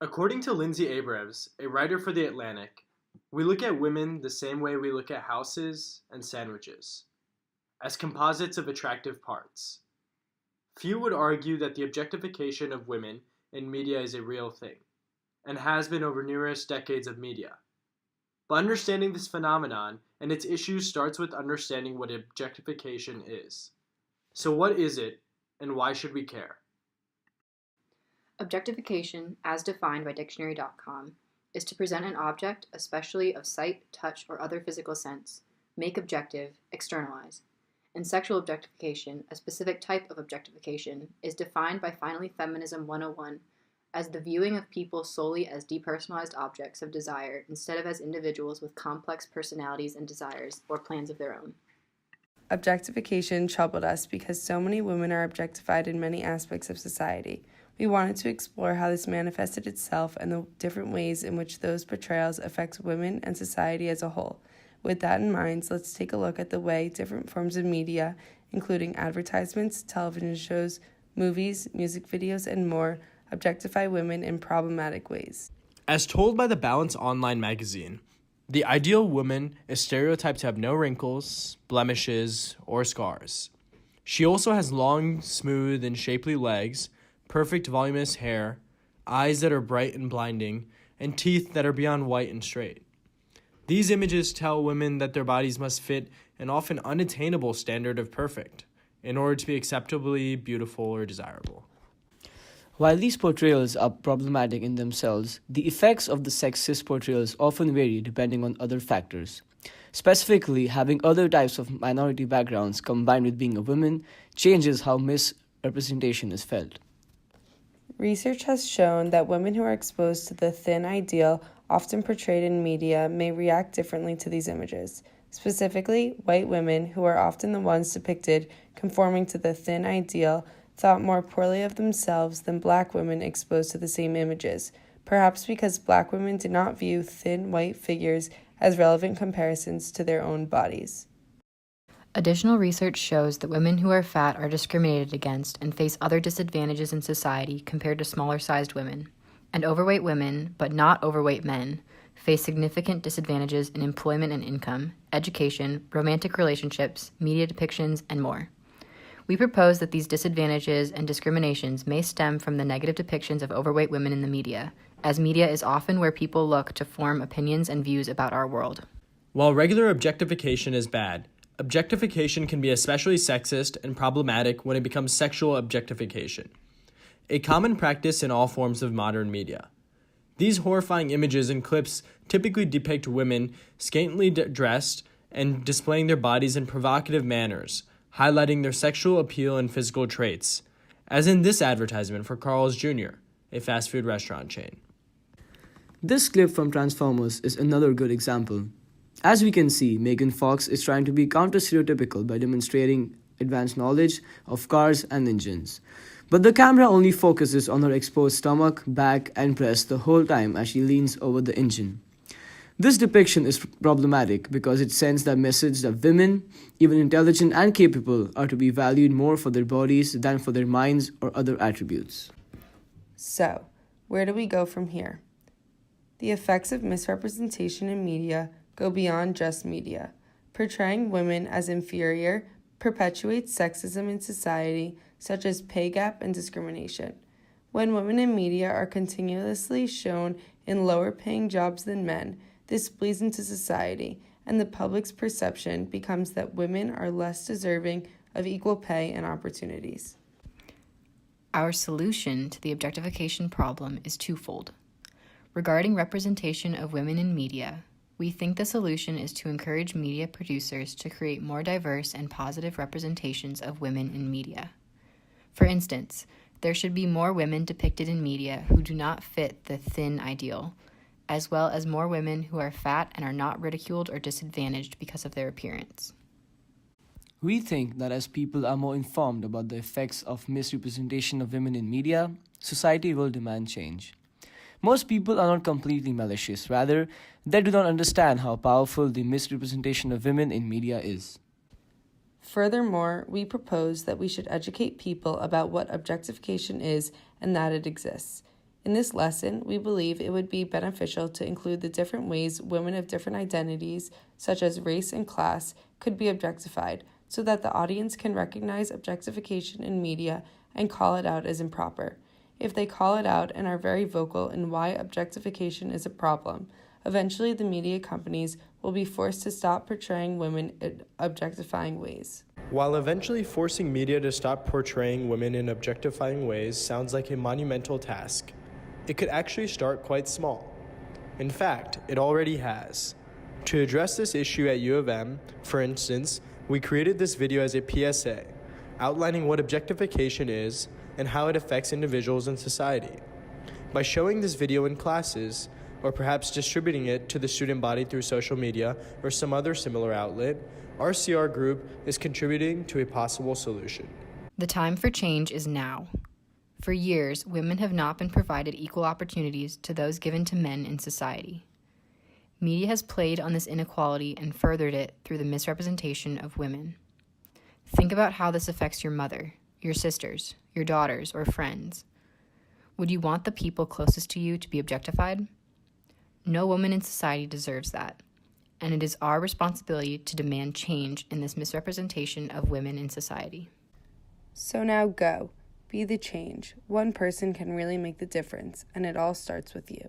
According to Lindsay Abrams, a writer for The Atlantic, we look at women the same way we look at houses and sandwiches, as composites of attractive parts. Few would argue that the objectification of women in media is a real thing, and has been over numerous decades of media. But understanding this phenomenon and its issues starts with understanding what objectification is. So, what is it, and why should we care? Objectification, as defined by dictionary.com, is to present an object, especially of sight, touch, or other physical sense, make objective, externalize. And sexual objectification, a specific type of objectification, is defined by Finally Feminism 101 as the viewing of people solely as depersonalized objects of desire instead of as individuals with complex personalities and desires or plans of their own. Objectification troubled us because so many women are objectified in many aspects of society. We wanted to explore how this manifested itself and the different ways in which those portrayals affect women and society as a whole. With that in mind, let's take a look at the way different forms of media, including advertisements, television shows, movies, music videos, and more, objectify women in problematic ways. As told by the Balance Online magazine, the ideal woman is stereotyped to have no wrinkles, blemishes, or scars. She also has long, smooth, and shapely legs, perfect voluminous hair, eyes that are bright and blinding, and teeth that are beyond white and straight. These images tell women that their bodies must fit an often unattainable standard of perfect in order to be acceptably beautiful or desirable. While these portrayals are problematic in themselves, the effects of the sexist portrayals often vary depending on other factors. Specifically, having other types of minority backgrounds combined with being a woman changes how misrepresentation is felt. Research has shown that women who are exposed to the thin ideal often portrayed in media may react differently to these images. Specifically, white women, who are often the ones depicted conforming to the thin ideal, thought more poorly of themselves than black women exposed to the same images, perhaps because black women did not view thin white figures as relevant comparisons to their own bodies. Additional research shows that women who are fat are discriminated against and face other disadvantages in society compared to smaller-sized women. And overweight women, but not overweight men, face significant disadvantages in employment and income, education, romantic relationships, media depictions, and more. We propose that these disadvantages and discriminations may stem from the negative depictions of overweight women in the media, as media is often where people look to form opinions and views about our world. While regular objectification is bad, objectification can be especially sexist and problematic when it becomes sexual objectification, a common practice in all forms of modern media. These horrifying images and clips typically depict women scantily dressed and displaying their bodies in provocative manners, highlighting their sexual appeal and physical traits, as in this advertisement for Carl's Jr., a fast food restaurant chain. This clip from Transformers is another good example. As we can see, Megan Fox is trying to be counter-stereotypical by demonstrating advanced knowledge of cars and engines. But the camera only focuses on her exposed stomach, back, and breast the whole time as she leans over the engine. This depiction is problematic because it sends the message that women, even intelligent and capable, are to be valued more for their bodies than for their minds or other attributes. So, where do we go from here? The effects of misrepresentation in media go beyond just media. Portraying women as inferior perpetuates sexism in society, such as pay gap and discrimination. When women in media are continuously shown in lower paying jobs than men, this bleeds into society, and the public's perception becomes that women are less deserving of equal pay and opportunities. Our solution to the objectification problem is twofold. Regarding representation of women in media, we think the solution is to encourage media producers to create more diverse and positive representations of women in media. For instance, there should be more women depicted in media who do not fit the thin ideal, as well as more women who are fat and are not ridiculed or disadvantaged because of their appearance. We think that as people are more informed about the effects of misrepresentation of women in media, society will demand change. Most people are not completely malicious, rather, they do not understand how powerful the misrepresentation of women in media is. Furthermore, we propose that we should educate people about what objectification is and that it exists. In this lesson, we believe it would be beneficial to include the different ways women of different identities, such as race and class, could be objectified, so that the audience can recognize objectification in media and call it out as improper. If they call it out and are very vocal in why objectification is a problem, eventually the media companies will be forced to stop portraying women in objectifying ways. While eventually forcing media to stop portraying women in objectifying ways sounds like a monumental task, it could actually start quite small. In fact, it already has. To address this issue at U of M, for instance, we created this video as a PSA, outlining what objectification is and how it affects individuals in society. By showing this video in classes, or perhaps distributing it to the student body through social media or some other similar outlet, our CR group is contributing to a possible solution. The time for change is now. For years, women have not been provided equal opportunities to those given to men in society. Media has played on this inequality and furthered it through the misrepresentation of women. Think about how this affects your mother, your sisters, your daughters, or friends. Would you want the people closest to you to be objectified? No woman in society deserves that, and it is our responsibility to demand change in this misrepresentation of women in society. So now go. Be the change. One person can really make the difference, and it all starts with you.